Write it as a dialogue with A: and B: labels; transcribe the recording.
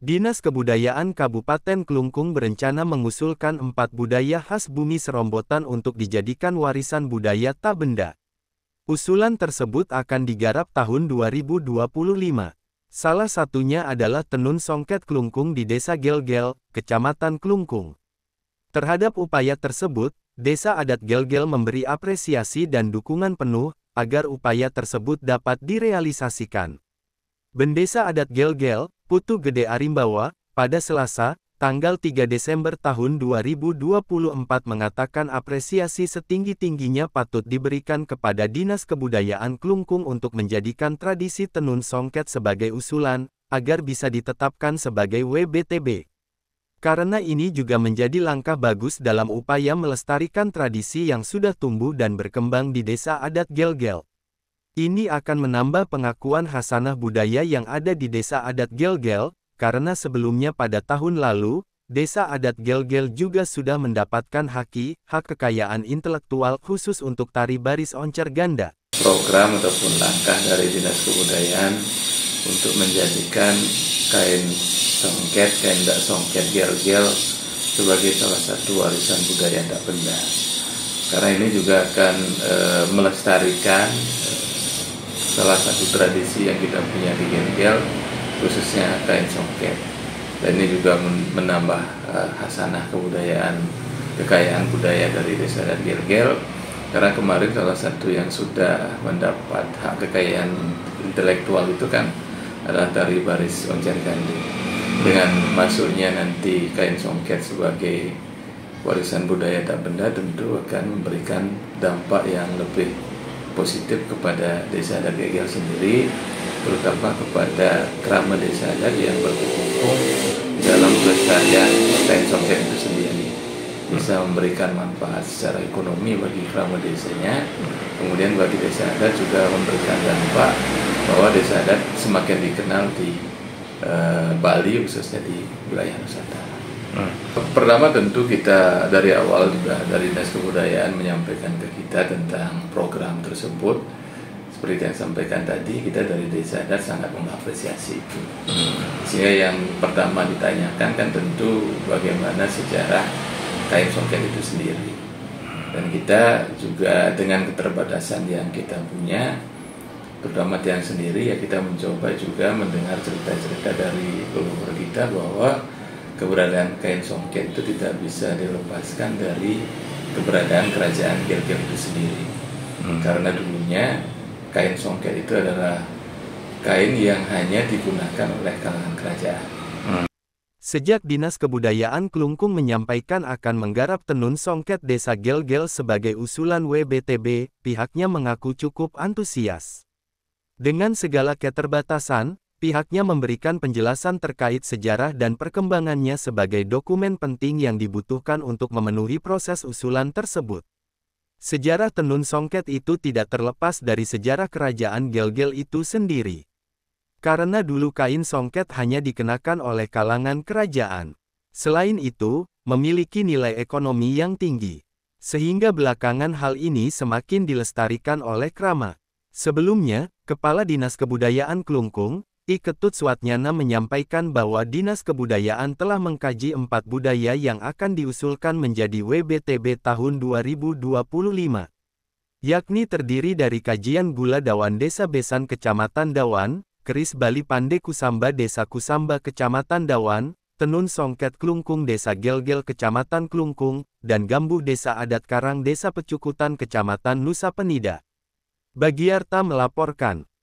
A: Dinas Kebudayaan Kabupaten Klungkung berencana mengusulkan 4 budaya khas bumi Serombotan untuk dijadikan warisan budaya tak benda. Usulan tersebut akan digarap tahun 2025. Salah satunya adalah Tenun Songket Klungkung di Desa Gelgel, Kecamatan Klungkung. Terhadap upaya tersebut, Desa Adat Gelgel memberi apresiasi dan dukungan penuh agar upaya tersebut dapat direalisasikan. Bendesa Adat Gelgel, Putu Gede Arimbawa, pada Selasa, tanggal 3 Desember tahun 2024 mengatakan apresiasi setinggi-tingginya patut diberikan kepada Dinas Kebudayaan Klungkung untuk menjadikan tradisi tenun songket sebagai usulan, agar bisa ditetapkan sebagai WBTB. Karena ini juga menjadi langkah bagus dalam upaya melestarikan tradisi yang sudah tumbuh dan berkembang di Desa Adat Gelgel. Ini akan menambah pengakuan khasanah budaya yang ada di Desa Adat Gelgel, karena sebelumnya pada tahun lalu, Desa Adat Gelgel juga sudah mendapatkan hak kekayaan intelektual khusus untuk tari baris oncer ganda.
B: Program ataupun langkah dari Dinas Kebudayaan untuk menjadikan kain songket, kain dak songket Gelgel sebagai salah satu warisan budaya tak benda. Karena ini juga akan melestarikan salah satu tradisi yang kita punya di Gelgel, khususnya kain songket. Dan ini juga menambah khasanah kebudayaan, kekayaan budaya dari Desa Adat Gelgel. Karena kemarin salah satu yang sudah mendapat hak kekayaan intelektual itu kan adalah tari baris oncer ganda. Dengan masuknya nanti kain songket sebagai warisan budaya tak benda, tentu akan memberikan dampak yang lebih positif kepada Desa Adat Gelgel sendiri, terutama kepada kerama Desa Adat yang berkecimpung dalam pelestarian kain songket itu sendiri. Bisa memberikan manfaat secara ekonomi bagi kerama desanya, kemudian bagi Desa Adat juga memberikan dampak bahwa Desa Adat semakin dikenal di Bali, khususnya di wilayah Nusantara. Pertama tentu kita dari awal juga dari Dinas Kebudayaan menyampaikan ke kita tentang program tersebut. Seperti yang sampaikan tadi, kita dari Desa Adat sangat mengapresiasi itu. Sehingga yang pertama ditanyakan kan tentu bagaimana sejarah kain songket itu sendiri. Dan kita juga dengan keterbatasan yang kita punya, terutama tiang sendiri, ya kita mencoba juga mendengar cerita-cerita dari leluhur kita bahwa keberadaan kain songket itu tidak bisa dilepaskan dari keberadaan kerajaan Gelgel itu sendiri. Karena dulunya kain songket itu adalah kain yang hanya digunakan oleh kalangan kerajaan.
A: Sejak Dinas Kebudayaan Klungkung menyampaikan akan menggarap tenun songket Desa Gelgel sebagai usulan WBTB, pihaknya mengaku cukup antusias. Dengan segala keterbatasan, pihaknya memberikan penjelasan terkait sejarah dan perkembangannya sebagai dokumen penting yang dibutuhkan untuk memenuhi proses usulan tersebut. Sejarah tenun songket itu tidak terlepas dari sejarah kerajaan Gelgel itu sendiri. Karena dulu kain songket hanya dikenakan oleh kalangan kerajaan. Selain itu, memiliki nilai ekonomi yang tinggi. Sehingga belakangan hal ini semakin dilestarikan oleh kerama. Sebelumnya, Kepala Dinas Kebudayaan Klungkung, I Ketut Swatnyana menyampaikan bahwa Dinas Kebudayaan telah mengkaji 4 budaya yang akan diusulkan menjadi WBTB tahun 2025. Yakni terdiri dari kajian Gula Dawan Desa Besan Kecamatan Dawan, Keris Bali Pande Kusamba Desa Kusamba Kecamatan Dawan, Tenun Songket Klungkung Desa Gelgel Kecamatan Klungkung, dan Gambuh Desa Adat Karang Desa Pecukutan Kecamatan Nusa Penida. Bagiarta melaporkan.